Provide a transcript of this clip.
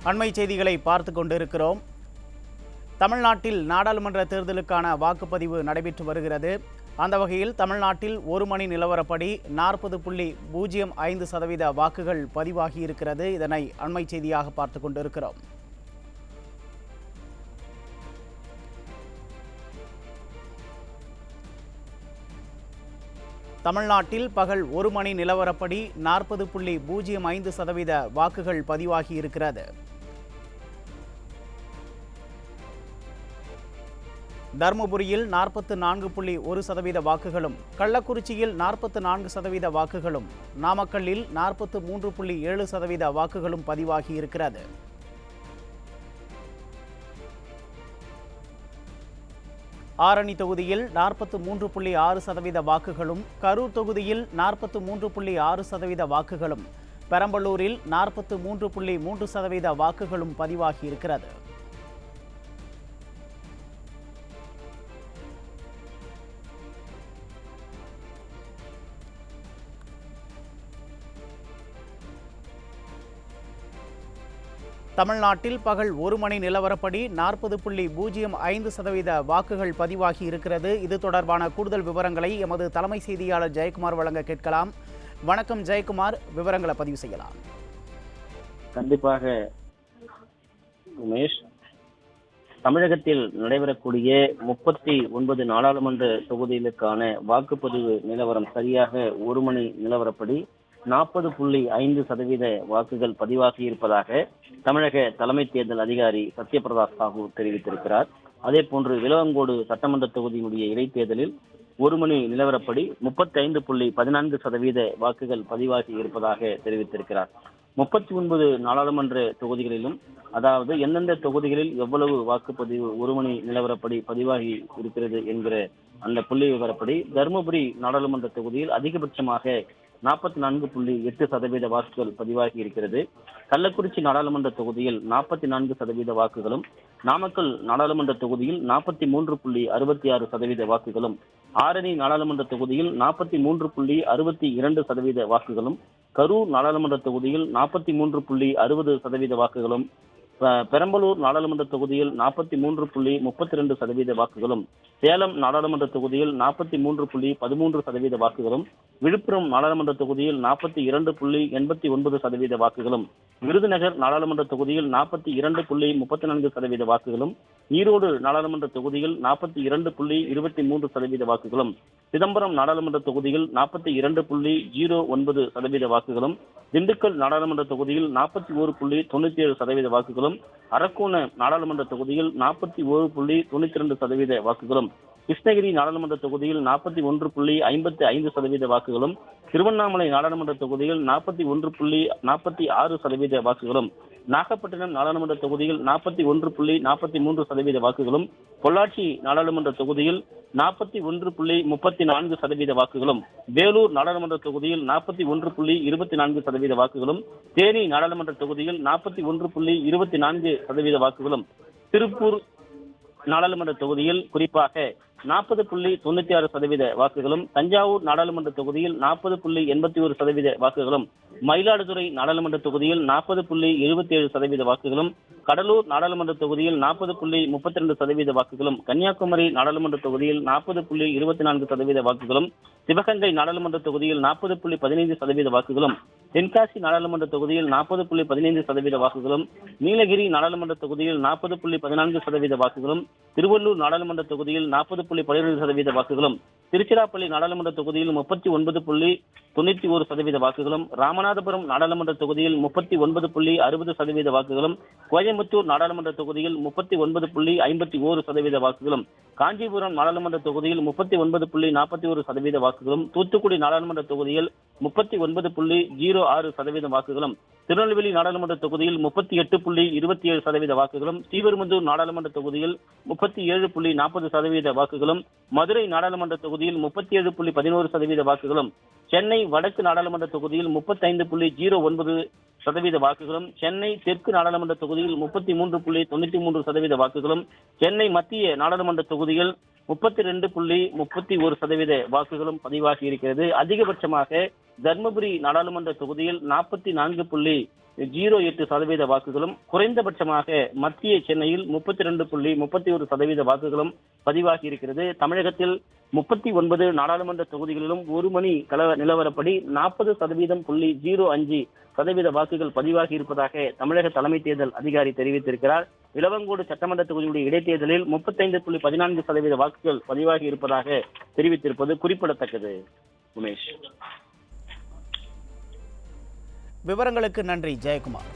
அண்மை செய்திகளை பார்த்து கொண்டிருக்கிறோம். தமிழ்நாட்டில் நாடாளுமன்ற தேர்தலுக்கான வாக்குப்பதிவு நடைபெற்று வருகிறது. அந்த வகையில் தமிழ்நாட்டில் 1 மணி நிலவரப்படி 40.05% வாக்குகள் பதிவாகி இருக்கிறது. இதனை அண்மை செய்தியாக பார்த்து கொண்டிருக்கிறோம். தமிழ்நாட்டில் பகல் 1 மணி நிலவரப்படி 40.05% வாக்குகள் பதிவாகி இருக்கிறது. தருமபுரியில் 44.1% வாக்குகளும், கள்ளக்குறிச்சியில் 44% வாக்குகளும், நாமக்கல்லில் 43.7% வாக்குகளும் பதிவாகி இருக்கிறது. ஆரணி தொகுதியில் 43.6% வாக்குகளும், கரூர் தொகுதியில் 43.6% வாக்குகளும், பெரம்பலூரில் 43.3% வாக்குகளும் பதிவாகி இருக்கிறது. தமிழ்நாட்டில் பகல் 1 மணி நிலவரப்படி 40.05% வாக்குகள் பதிவாகி இருக்கிறது. இது தொடர்பான கூடுதல் விவரங்களை எமது தலைமை செய்தியாளர் ஜெயக்குமார் வழங்க கேட்கலாம். வணக்கம் ஜெயக்குமார், விவரங்களை பதிவு செய்யலாம். கண்டிப்பாக உமேஷ், தமிழகத்தில் நடைபெறக்கூடிய 39 நாடாளுமன்ற தொகுதிகளுக்கான வாக்குப்பதிவு நிலவரம் சரியாக 1 மணி நிலவரப்படி 40.5% வாக்குகள் பதிவாகி இருப்பதாக தமிழக தலைமை தேர்தல் அதிகாரி சத்யபிரதா சாஹூ தெரிவித்திருக்கிறார். அதே போன்று விளவங்கோடு சட்டமன்ற தொகுதியினுடைய இடைத்தேர்தலில் 1 மணி நிலவரப்படி 35.14% வாக்குகள் பதிவாகி இருப்பதாக தெரிவித்திருக்கிறார். 39 நாடாளுமன்ற தொகுதிகளிலும், அதாவது எந்தெந்த தொகுதிகளில் எவ்வளவு வாக்குப்பதிவு 1 மணி நிலவரப்படி பதிவாகி இருக்கிறது என்கிற அந்த புள்ளி விவரப்படி தருமபுரி நாடாளுமன்ற தொகுதியில் அதிகபட்சமாக 44.8% வாக்குகள் பதிவாகி இருக்கிறது. கள்ளக்குறிச்சி நாடாளுமன்ற தொகுதியில் 44% வாக்குகளும், நாமக்கல் நாடாளுமன்ற தொகுதியில் 43.66% வாக்குகளும், ஆரணி நாடாளுமன்ற தொகுதியில் 43.62% வாக்குகளும், கரூர் நாடாளுமன்ற தொகுதியில் 43.60% வாக்குகளும், பெரம்பலூர் நாடாளுமன்ற தொகுதியில் 43.32% வாக்குகளும், சேலம் நாடாளுமன்ற தொகுதியில் 43.13% வாக்குகளும், விழுப்புரம் நாடாளுமன்ற தொகுதியில் 42.89% வாக்குகளும், விருதுநகர் நாடாளுமன்ற தொகுதியில் 42.34% வாக்குகளும், ஈரோடு நாடாளுமன்ற தொகுதியில் 42.23% வாக்குகளும், சிதம்பரம் நாடாளுமன்ற தொகுதியில் 42.09% வாக்குகளும், திண்டுக்கல் நாடாளுமன்ற தொகுதியில் 41.97% வாக்குகளும், அரக்கோணம் நாடாளுமன்ற தொகுதியில் 41.92% வாக்குகளும், கிருஷ்ணகிரி நாடாளுமன்ற தொகுதியில் 41.55% வாக்குகளும், திருவண்ணாமலை நாடாளுமன்ற தொகுதியில் 41.46% வாக்குகளும், நாகப்பட்டினம் நாடாளுமன்ற தொகுதியில் 41.43% வாக்குகளும், பொள்ளாச்சி நாடாளுமன்ற தொகுதியில் 41.34% வாக்குகளும், வேலூர் நாடாளுமன்ற தொகுதியில் 41.24% வாக்குகளும், தேனி நாடாளுமன்ற தொகுதியில் 41.24% வாக்குகளும், திருப்பூர் நாடாளுமன்ற தொகுதியில் குறிப்பாக 40.96% வாக்குகளும், தஞ்சாவூர் நாடாளுமன்ற தொகுதியில் 40.81% வாக்குகளும், மயிலாடுதுறை நாடாளுமன்ற தொகுதியில் 40.77% வாக்குகளும், கடலூர் நாடாளுமன்ற தொகுதியில் 40.32% வாக்குகளும், கன்னியாகுமரி நாடாளுமன்ற தொகுதியில் 40.24% வாக்குகளும், சிவகங்கை நாடாளுமன்ற தொகுதியில் 40.15% வாக்குகளும், தென்காசி நாடாளுமன்ற தொகுதியில் 40.15% வாக்குகளும், நீலகிரி நாடாளுமன்ற தொகுதியில் 40.14% வாக்குகளும், திருவள்ளூர் நாடாளுமன்ற தொகுதியில் 40.12% வாக்குகளும், திருச்சிராப்பள்ளி நாடாளுமன்ற தொகுதியில் 39.91% வாக்குகளும், ராமநாதபுரம் நாடாளுமன்ற தொகுதியில் 39.60% வாக்குகளும், கோயம்புத்தூர் நாடாளுமன்ற தொகுதியில் 39.51% வாக்குகளும், காஞ்சிபுரம் நாடாளுமன்ற தொகுதியில் 39.41% வாக்குகளும், தூத்துக்குடி நாடாளுமன்ற தொகுதியில் 39.06% வாக்குகளும், திருநெல்வேலி நாடாளுமன்ற தொகுதியில் 38.27% வாக்குகளும், ஸ்ரீபெரும்புதூர் நாடாளுமன்ற தொகுதியில் 37.40% வாக்குகளும், மதுரை நாடாளுமன்ற தொகுதியில் 37.11% வாக்குகளும், சென்னை வடக்கு நாடாளுமன்ற தொகுதியில் 35.09% வாக்குகளும், சென்னை தெற்கு நாடாளுமன்ற தொகுதியில் 33.93% வாக்குகளும், சென்னை மத்திய நாடாளுமன்ற தொகுதியில் 32.31% வாக்குகளும் பதிவாகி இருக்கிறது. அதிகபட்சமாக தர்மபுரி நாடாளுமன்ற தொகுதியில் 0.08% வாக்குகளும், குறைந்தபட்சமாக மத்திய சென்னையில் 32.31% வாக்குகளும் பதிவாகி இருக்கிறது. தமிழகத்தில் 39 நாடாளுமன்ற தொகுதிகளிலும் ஒரு மணி நிலவரப்படி 40.05% வாக்குகள் பதிவாகி இருப்பதாக தமிழக தலைமை தேர்தல் அதிகாரி தெரிவித்திருக்கிறார். விளவங்கோடு சட்டமன்ற தொகுதியுடைய இடைத்தேர்தலில் 35.14% வாக்குகள் பதிவாகி இருப்பதாக தெரிவித்திருப்பது குறிப்பிடத்தக்கது. உமேஷ், விவரங்களுக்கு நன்றி ஜெயக்குமார்.